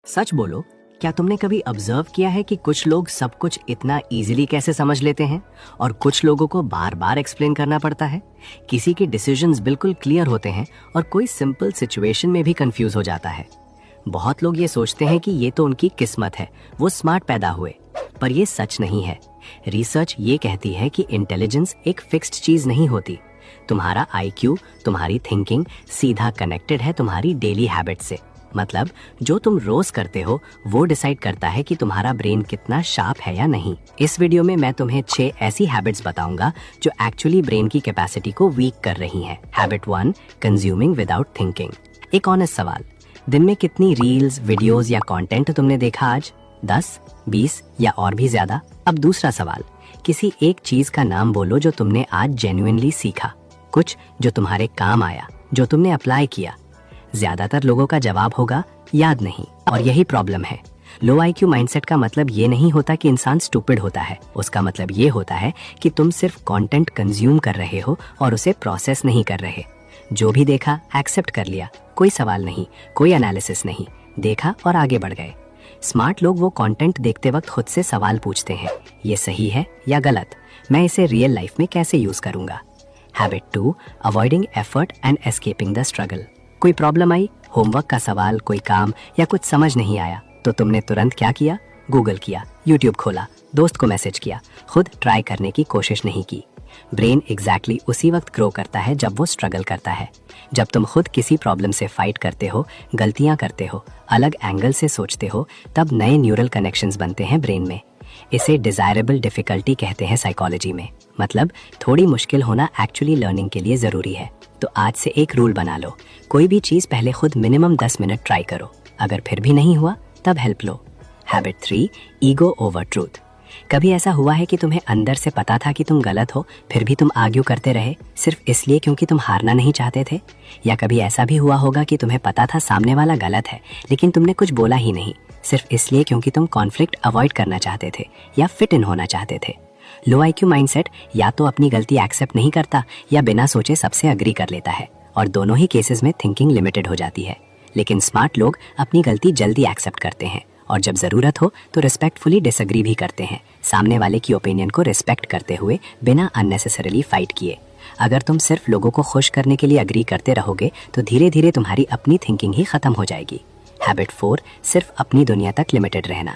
सच बोलो, क्या तुमने कभी ऑब्जर्व किया है कि कुछ लोग सब कुछ इतना इजीली कैसे समझ लेते हैं और कुछ लोगों को बार बार एक्सप्लेन करना पड़ता है। किसी के डिसीजंस बिल्कुल क्लियर होते हैं और कोई सिंपल सिचुएशन में भी कंफ्यूज हो जाता है। बहुत लोग ये सोचते हैं कि ये तो उनकी किस्मत है, वो स्मार्ट पैदा हुए, पर ये सच नहीं है। रिसर्च ये कहती है कि इंटेलिजेंस एक फिक्स्ड चीज नहीं होती। तुम्हारा IQ, तुम्हारी थिंकिंग सीधा कनेक्टेड है तुम्हारी डेली हैबिट से। मतलब जो तुम रोज करते हो वो डिसाइड करता है कि तुम्हारा ब्रेन कितना शार्प है या नहीं। इस वीडियो में मैं तुम्हें 6 ऐसी हैबिट्स बताऊंगा जो एक्चुअली ब्रेन की कैपेसिटी को वीक कर रही हैं। Habit 1, consuming without thinking. एक ऑनेस्ट सवाल, दिन में कितनी रील्स, वीडियोस या कंटेंट तुमने देखा आज? 10, 20 या और भी ज्यादा? अब दूसरा सवाल, किसी एक चीज का नाम बोलो जो तुमने आज जेन्युइनली सीखा, कुछ जो तुम्हारे काम आया, जो तुमने अप्लाई किया। ज्यादातर लोगों का जवाब होगा याद नहीं। और यही प्रॉब्लम है। लो IQ माइंडसेट का मतलब ये नहीं होता कि इंसान स्टूपिड होता है। उसका मतलब ये होता है कि तुम सिर्फ कंटेंट कंज्यूम कर रहे हो और उसे प्रोसेस नहीं कर रहे। जो भी देखा एक्सेप्ट कर लिया, कोई सवाल नहीं, कोई एनालिसिस नहीं, देखा और आगे बढ़ गए। स्मार्ट लोग वो कंटेंट देखते वक्त खुद से सवाल पूछते हैं, ये सही है या गलत, मैं इसे रियल लाइफ में कैसे यूज करूंगा। Habit 2, avoiding effort and escaping the struggle. कोई प्रॉब्लम आई, होमवर्क का सवाल, कोई काम या कुछ समझ नहीं आया, तो तुमने तुरंत क्या किया? गूगल किया, यूट्यूब खोला, दोस्त को मैसेज किया, खुद ट्राई करने की कोशिश नहीं की। ब्रेन एग्जैक्टली उसी वक्त ग्रो करता है जब वो स्ट्रगल करता है। जब तुम खुद किसी प्रॉब्लम से फाइट करते हो, गलतियां करते हो, अलग एंगल से सोचते हो, तब नए न्यूरल कनेक्शंस बनते हैं ब्रेन में। इसे डिजायरेबल डिफिकल्टी कहते हैं साइकोलॉजी में। मतलब थोड़ी मुश्किल होना एक्चुअली लर्निंग के लिए जरूरी है। तो आज से एक रूल बना लो, कोई भी चीज पहले खुद मिनिमम 10 मिनट ट्राई करो, अगर फिर भी नहीं हुआ तब हेल्प लो। Habit 3, ego over truth. कभी ऐसा हुआ है कि तुम्हें अंदर से पता था कि तुम गलत हो, फिर भी तुम आर्ग्यू करते रहे सिर्फ इसलिए क्योंकि तुम हारना नहीं चाहते थे? या कभी ऐसा भी हुआ होगा कि तुम्हें पता था सामने वाला गलत है, लेकिन तुमने कुछ बोला ही नहीं, सिर्फ इसलिए क्योंकि तुम कॉन्फ्लिक्ट अवॉइड करना चाहते थे या फिट इन होना चाहते थे। लो IQ माइंडसेट या तो अपनी गलती एक्सेप्ट नहीं करता या बिना सोचे सबसे अग्री कर लेता है, और दोनों ही केसेस में थिंकिंग लिमिटेड हो जाती है। लेकिन स्मार्ट लोग अपनी गलती जल्दी एक्सेप्ट करते हैं और जब जरूरत हो तो रिस्पेक्टफुली डिसएग्री भी करते हैं, सामने वाले की ओपिनियन को रिस्पेक्ट करते हुए बिना अननेसेसरीली फाइट किए। अगर तुम सिर्फ लोगों को खुश करने के लिए अग्री करते रहोगे तो धीरे धीरे तुम्हारी अपनी थिंकिंग ही खत्म हो जाएगी। हैबिट 4, सिर्फ अपनी दुनिया तक लिमिटेड रहना।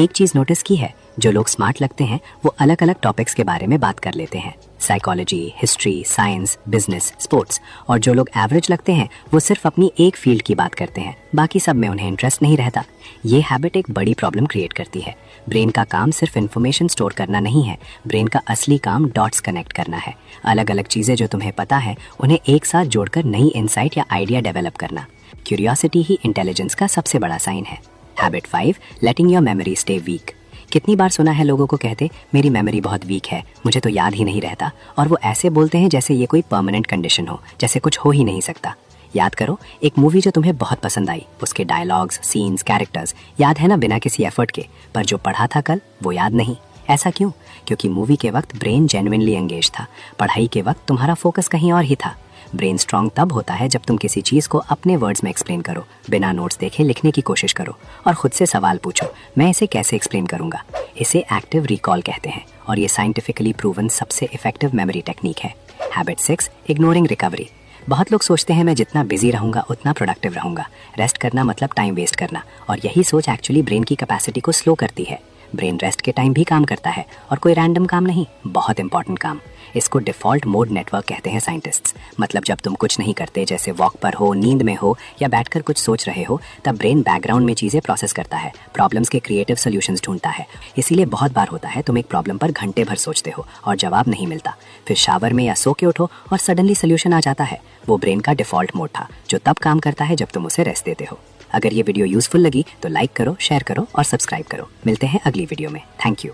एक चीज नोटिस की है, जो लोग स्मार्ट लगते हैं वो अलग अलग टॉपिक्स के बारे में बात कर लेते हैं, psychology, history, science, business, sports. और जो लोग एवरेज लगते हैं वो सिर्फ अपनी एक फील्ड की बात करते हैं, बाकी सब में उन्हें इंटरेस्ट नहीं रहता। ये हैबिट एक बड़ी प्रॉब्लम क्रिएट करती है। ब्रेन का काम सिर्फ इन्फॉर्मेशन स्टोर करना नहीं है, ब्रेन का असली काम डॉट्स कनेक्ट करना है। अलग अलग चीजें जो तुम्हें पता है उन्हें एक साथ जोड़कर नई इंसाइट या आइडिया डेवलप करना। क्यूरियोसिटी ही इंटेलिजेंस का सबसे बड़ा साइन है। Habit 5, letting your memory stay weak. कितनी बार सुना है लोगों को कहते, मेरी मेमोरी बहुत वीक है, मुझे तो याद ही नहीं रहता। और वो ऐसे बोलते हैं जैसे ये कोई परमानेंट कंडीशन हो, जैसे कुछ हो ही नहीं सकता। याद करो, एक मूवी जो तुम्हें बहुत पसंद आई, उसके डायलॉग्स, सीन्स, कैरेक्टर्स याद है ना बिना किसी एफर्ट के, पर जो पढ़ा था कल वो याद नहीं। ऐसा क्यों? क्योंकि मूवी के वक्त ब्रेन जेन्युइनली एंगेज था, पढ़ाई के वक्त तुम्हारा फोकस कहीं और ही था। ब्रेन स्ट्रांग तब होता है जब तुम किसी चीज को अपने वर्ड्स में एक्सप्लेन करो, बिना नोट्स देखे लिखने की कोशिश करो और खुद से सवाल पूछो, मैं इसे कैसे एक्सप्लेन करूंगा। इसे एक्टिव रिकॉल कहते हैं और ये साइंटिफिकली प्रूवन सबसे इफेक्टिव मेमोरी टेक्निक है। Habit 6, ignoring recovery. बहुत लोग सोचते हैं मैं जितना बिजी रहूंगा उतना प्रोडक्टिव रहूंगा, रेस्ट करना मतलब टाइम वेस्ट करना, और यही सोच एक्चुअली ब्रेन की कैपेसिटी को स्लो करती है। ब्रेन रेस्ट के टाइम भी काम करता है, और कोई रैंडम काम नहीं, बहुत इंपॉर्टेंट काम। इसको डिफॉल्ट मोड नेटवर्क कहते हैं साइंटिस्ट्स। मतलब जब तुम कुछ नहीं करते, जैसे वॉक पर हो, नींद में हो या बैठकर कुछ सोच रहे हो, तब ब्रेन बैकग्राउंड में चीजें प्रोसेस करता है, प्रॉब्लम्स के क्रिएटिव सॉल्यूशंस ढूंढता है। इसीलिए बहुत बार होता है तुम एक प्रॉब्लम पर घंटे भर सोचते हो और जवाब नहीं मिलता, फिर शावर में या सो के उठो और सडनली सोल्यूशन आ जाता है। वो ब्रेन का डिफॉल्ट मोड था जो तब काम करता है जब तुम उसे रेस्ट देते हो। अगर ये वीडियो यूजफुल लगी तो लाइक करो, शेयर करो और सब्सक्राइब करो। मिलते हैं अगली वीडियो में। Thank you.